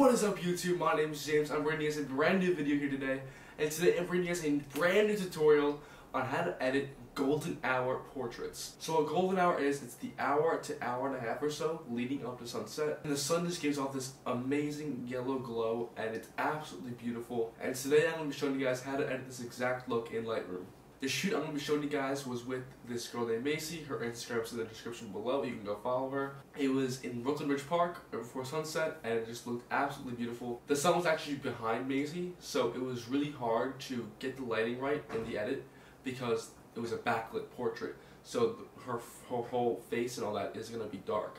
What is up, YouTube? My name is James. I'm bringing you guys a brand new video here today, and today I'm bringing you guys a brand new tutorial on how to edit golden hour portraits. So a golden hour it's the hour to hour and a half or so leading up to sunset, and the sun just gives off this amazing yellow glow, and it's absolutely beautiful. And today I'm going to be showing you guys how to edit this exact look in Lightroom. The shoot I'm going to be showing you guys was with this girl named Macy. Her Instagram's in the description below. You can go follow her. It was in Brooklyn Ridge Park right before sunset, and it just looked absolutely beautiful. The sun was actually behind Macy, so it was really hard to get the lighting right in the edit because it was a backlit portrait. So her whole face and all that is going to be dark.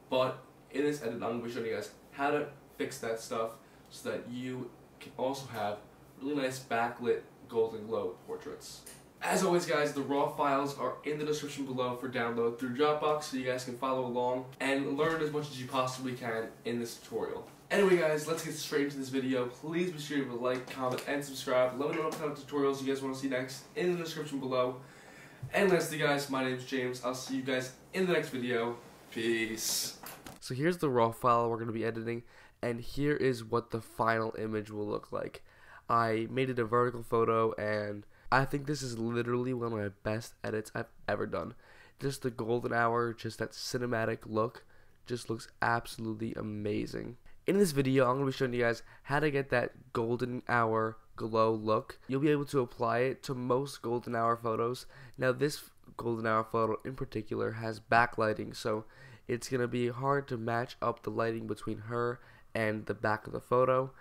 But in this edit, I'm going to be showing you guys how to fix that stuff so that you can also have really nice backlit golden glow portraits. As always, guys, the raw files are in the description below for download through Dropbox, so you guys can follow along and learn as much as you possibly can in this tutorial. Anyway, guys, let's get straight into this video. Please be sure to like, comment, and subscribe. Let me know what kind of tutorials you guys want to see next in the description below. And lastly, guys, my name is James. I'll see you guys in the next video. Peace. So here's the raw file we're going to be editing, and here is what the final image will look like. I made it a vertical photo, and I think this is literally one of my best edits I've ever done. Just the golden hour, just that cinematic look, just looks absolutely amazing. In this video, I'm going to be showing you guys how to get that golden hour glow look. You'll be able to apply it to most golden hour photos. Now, this golden hour photo in particular has backlighting, so it's going to be hard to match up the lighting between her and the back of the photo.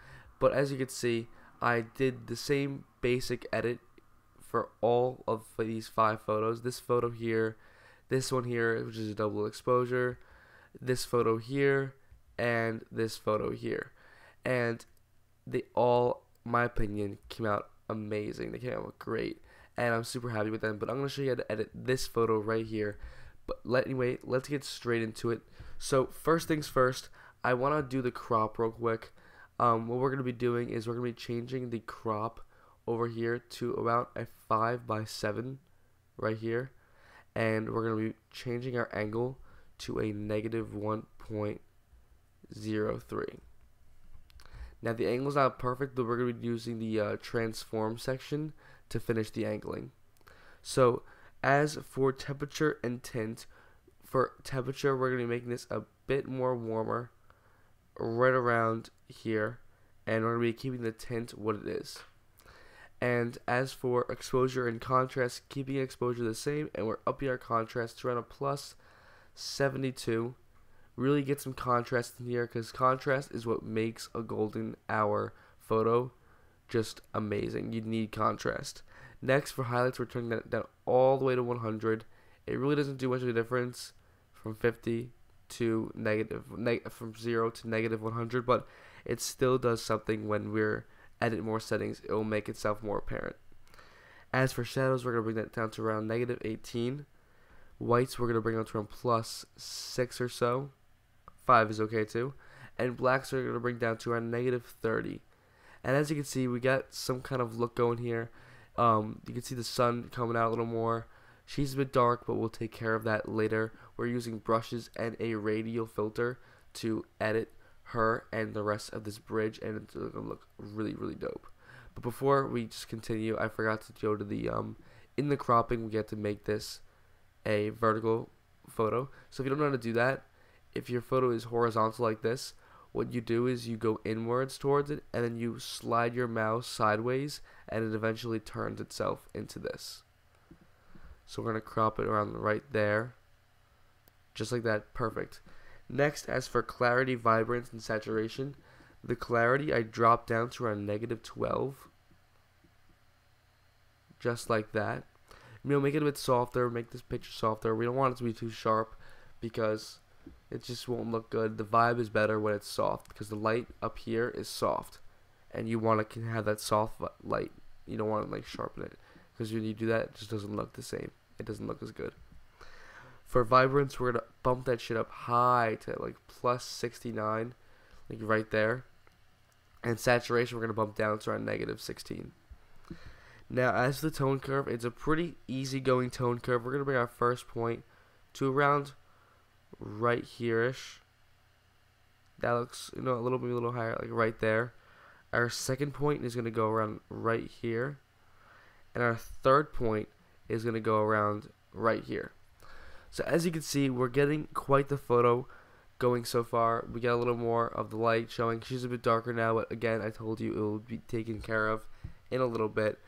But as you can see, I did the same basic edit for all of these 5 photos. This photo here, this one here, which is a double exposure, this photo here, and this photo here. And they all, in my opinion, came out amazing. They came out great, and I'm super happy with them. But I'm going to show you how to edit this photo right here. But anyway, let's get straight into it. So first things first, I want to do the crop real quick. What we're going to be doing is we're going to be changing the crop over here to about a 5:7 right here, and we're going to be changing our angle to a -1.03. Now the angle is not perfect, but we're going to be using the transform section to finish the angling. So as for temperature and tint, for temperature we're going to be making this a bit more warmer right around here, and we're going to be keeping the tint what it is. And as for exposure and contrast, keeping exposure the same, and we're upping our contrast to around a +72. Really get some contrast in here, because contrast is what makes a golden hour photo just amazing. You need contrast. Next, for highlights, we're turning that down all the way to 100. It really doesn't do much of a difference from 50 to from 0 to -100, but it still does something when we're edit more settings. It will make itself more apparent. As for shadows, we're going to bring that down to around -18. Whites, we're going to bring down to around +6 or so. 5 is okay too. And blacks, we're going to bring down to around -30. And as you can see, we got some kind of look going here. You can see the sun coming out a little more. She's a bit dark, but we'll take care of that later. We're using brushes and a radial filter to edit her and the rest of this bridge, and it's going to look really, really dope. But before we just continue, I forgot to go to the in the cropping, we get to make this a vertical photo. So if you don't know how to do that, if your photo is horizontal like this, what you do is you go inwards towards it, and then you slide your mouse sideways, and it eventually turns itself into this. So we're going to crop it around right there, just like that. Perfect. Next, as for clarity, vibrance, and saturation, the clarity I dropped down to around -12, just like that. Make it a bit softer, make this picture softer. We don't want it to be too sharp because it just won't look good. The vibe is better when it's soft, because the light up here is soft, and you want to have that soft light. You don't want to like sharpen it, because when you do that, it just doesn't look the same. It doesn't look as good. For vibrance, we're going to bump that shit up high to like +69, like right there. And saturation, we're going to bump down to around -16. Now, as for the tone curve, it's a pretty easy-going tone curve. We're going to bring our first point to around right here-ish. That looks, a little higher, like right there. Our second point is going to go around right here. And our third point is going to go around right here. So as you can see, we're getting quite the photo going so far. We get a little more of the light showing. She's a bit darker now, but again, I told you it will be taken care of in a little bit.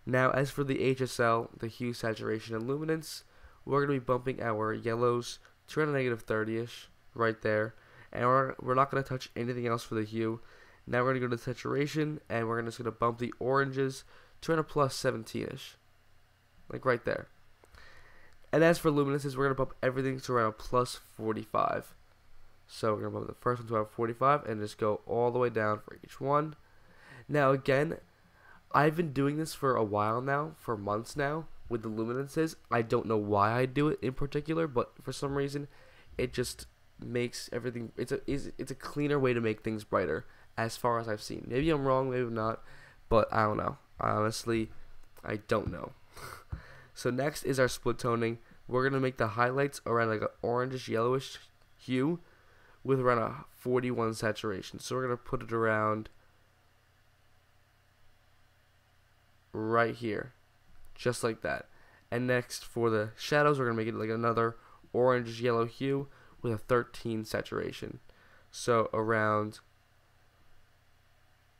Now, as for the HSL, the hue, saturation, and luminance, we're going to be bumping our yellows to around a -30-ish right there. And we're not going to touch anything else for the hue. Now we're going to go to saturation, and we're just going to bump the oranges to around a +17-ish. Like right there. And as for luminances, we're going to bump everything to around a +45. So we're going to bump the first one to around 45 and just go all the way down for each one. Now again, I've been doing this for a while now, for months now, with the luminances. I don't know why I do it in particular, but for some reason, it just makes everything, it's a cleaner way to make things brighter, as far as I've seen. Maybe I'm wrong, maybe I'm not, but I don't know. Honestly, I don't know. So next is our split toning. We're going to make the highlights around like an orangish yellowish hue with around a 41 saturation. So we're going to put it around right here, just like that. And next for the shadows, we're going to make it like another orangish yellow hue with a 13 saturation. So around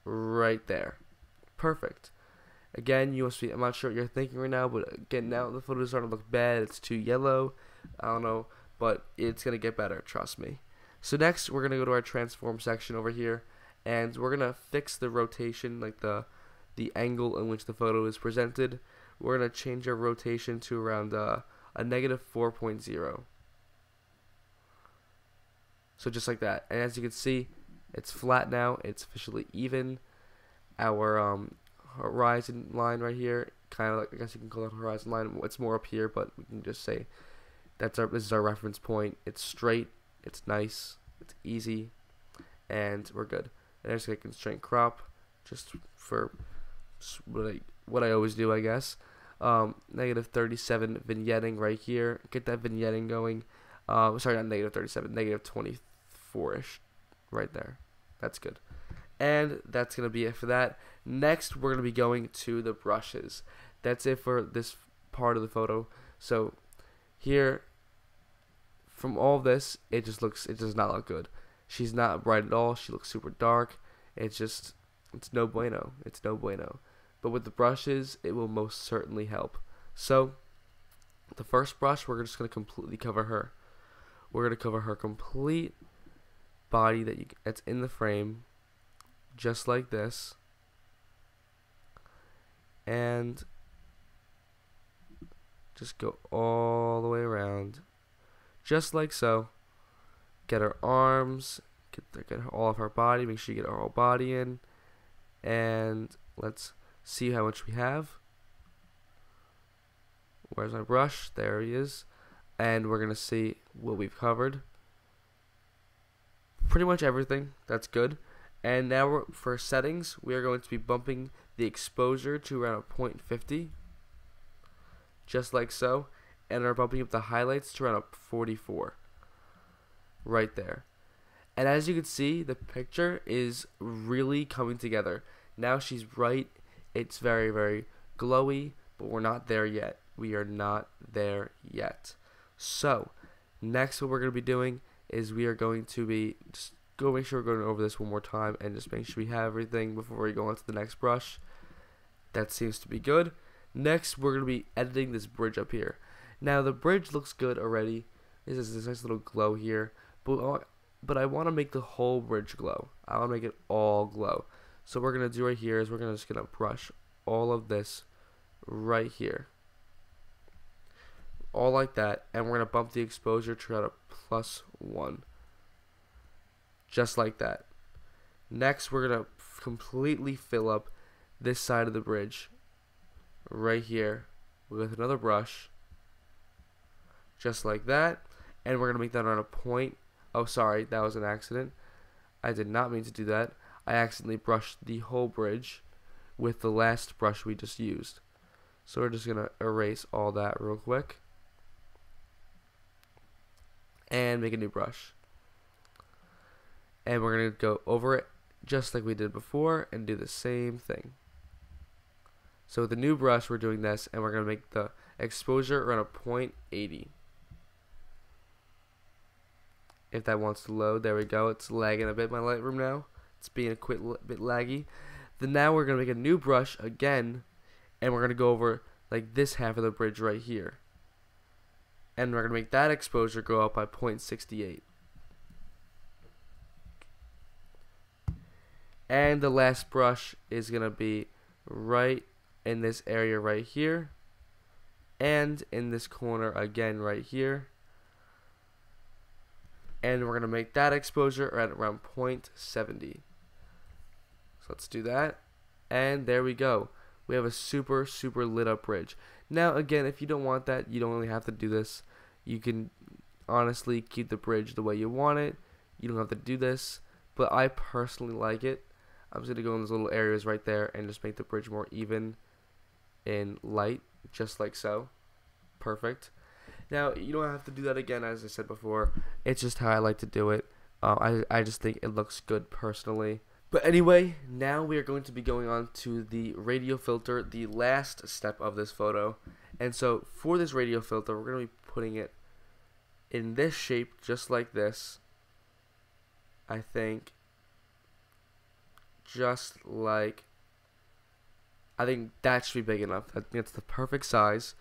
right there. Perfect. Again, you must be, I'm not sure what you're thinking right now, but again, now the photo is starting to look bad. It's too yellow. I don't know, but it's going to get better, trust me. So next, we're going to go to our transform section over here, and we're going to fix the rotation, like the angle in which the photo is presented. We're going to change our rotation to around a -4.0. So just like that. And as you can see, it's flat now. It's officially even. Our horizon line right here, kind of like, I guess you can call it horizon line. It's more up here, but we can just say this is our reference point. It's straight. It's nice. It's easy, and we're good. And there's a constraint crop, just for what I always do, I guess. -37 vignetting right here. Get that vignetting going. Sorry, not -37, -24-ish right there. That's good. And that's going to be it for that. Next, we're going to be going to the brushes. That's it for this part of the photo. So here, from all of this, it does not look good. She's not bright at all. She looks super dark. It's no bueno. It's no bueno. But with the brushes, it will most certainly help. So the first brush, we're just going to completely cover her. We're going to cover her complete body that's in the frame, just like this. And just go all the way around, just like so. Get her arms, get all of her body, make sure you get her whole body in. And let's see how much we have. Where's my brush? There he is. And we're going to see what we've covered. Pretty much everything. That's good. And now for settings, we are going to be bumping the exposure to around a 0.50. Just like so. And are bumping up the highlights to around a 44. Right there. And as you can see, the picture is really coming together. Now she's bright. It's very, very glowy, but we're not there yet. We are not there yet. So, next what we're going to be doing is we are going to be, just go make sure we're going over this one more time and just make sure we have everything before we go on to the next brush. That seems to be good. Next, we're going to be editing this bridge up here. Now, the bridge looks good already. This is this nice little glow here. But I want to make the whole bridge glow. I want to make it all glow. So what we're going to do right here is we're just going to brush all of this right here. All like that. And we're going to bump the exposure to around a +1. Just like that. Next, we're going to completely fill up this side of the bridge right here with another brush. Just like that. And we're going to make that around a point. Oh, sorry, that was an accident. I did not mean to do that. I accidentally brushed the whole bridge with the last brush we just used. So we're just going to erase all that real quick. And make a new brush. And we're going to go over it just like we did before and do the same thing. So with the new brush, we're doing this, and we're going to make the exposure around a 0.80. If that wants to load, there we go. It's lagging a bit, my Lightroom now. It's being a bit laggy. Then now we're going to make a new brush again, and we're going to go over like this half of the bridge right here. And we're going to make that exposure go up by 0.68. And the last brush is going to be right in this area right here, and in this corner again right here. And we're going to make that exposure at around 0.70. So let's do that. And there we go. We have a super lit up bridge. Now again, if you don't want that, you don't really have to do this. You can honestly keep the bridge the way you want it. You don't have to do this, but I personally like it. I'm just going to go in those little areas right there and just make the bridge more even in light, just like so. Perfect. Now, you don't have to do that again, as I said before. It's just how I like to do it. I just think it looks good personally. But anyway, now we are going to be going on to the radial filter, the last step of this photo. And so for this radial filter, we're going to be putting it in this shape, just like this. I think. Just like, I think that should be big enough. I think it's the perfect size.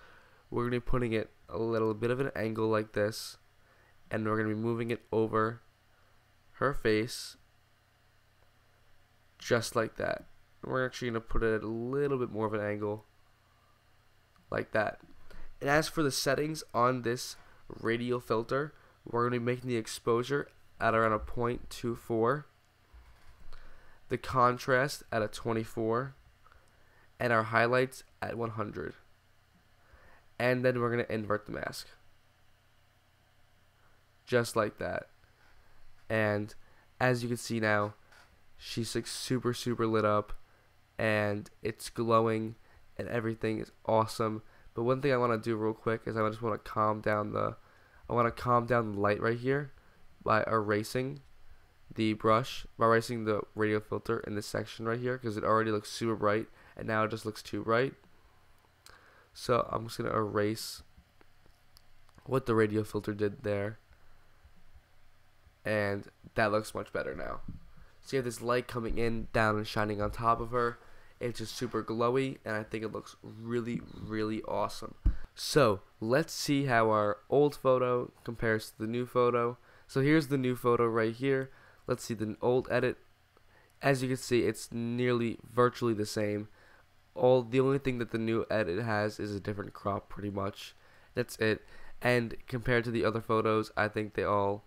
We're going to be putting it a little bit of an angle like this, and we're going to be moving it over her face, just like that. We're actually going to put it at a little bit more of an angle, like that. And as for the settings on this radial filter, we're going to be making the exposure at around a 0.24. The contrast at a 24, and our highlights at 100. And then we're going to invert the mask. Just like that. And as you can see now, she's like super lit up, and it's glowing, and everything is awesome. But one thing I want to do real quick is I just want to calm down the light right here by erasing the brush, by erasing the radial filter in this section right here, because it already looks super bright and now it just looks too bright. So I'm just going to erase what the radial filter did there, and that looks much better now. So you have this light coming in, down, and shining on top of her. It's just super glowy, and I think it looks really awesome. So let's see how our old photo compares to the new photo. So here's the new photo right here. Let's see the old edit. As you can see, it's nearly virtually the same. The only thing that the new edit has is a different crop, pretty much. That's it. And compared to the other photos, I think they all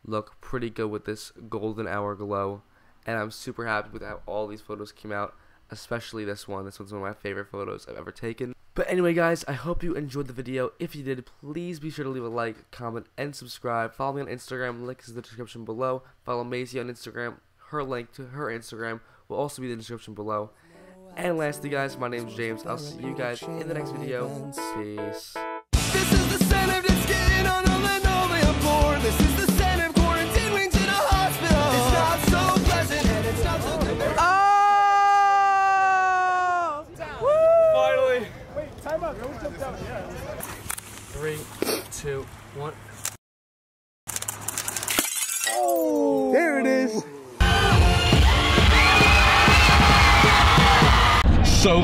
look pretty good with this golden hour glow. And I'm super happy with how all these photos came out, especially this one. This one's one of my favorite photos I've ever taken. But anyway, guys, I hope you enjoyed the video. If you did, please be sure to leave a like, comment, and subscribe. Follow me on Instagram. Link is in the description below. Follow Maisie on Instagram. Her link to her Instagram will also be in the description below. And lastly, guys, my name is James. I'll see you guys in the next video. Peace. This is the sound of this skin on the linoleum floor. This is the sound of quarantine wings in a hospital. It's not so pleasant and it's not so good. Oh! Finally! Wait, time out. No one jumped out. Yeah. 3, 2, 1. Oh! There it is. So,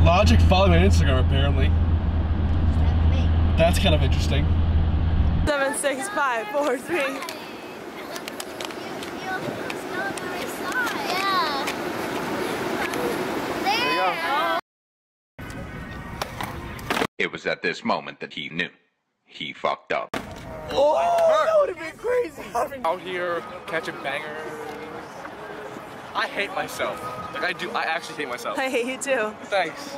Logic followed me on Instagram apparently. That's kind of interesting. 7, 6, 5, 4, 3. It was at this moment that he knew. He fucked up. Oh, that would have been crazy. Out here catching bangers. I hate myself. Like I do. I actually hate myself. I hate you too. Thanks.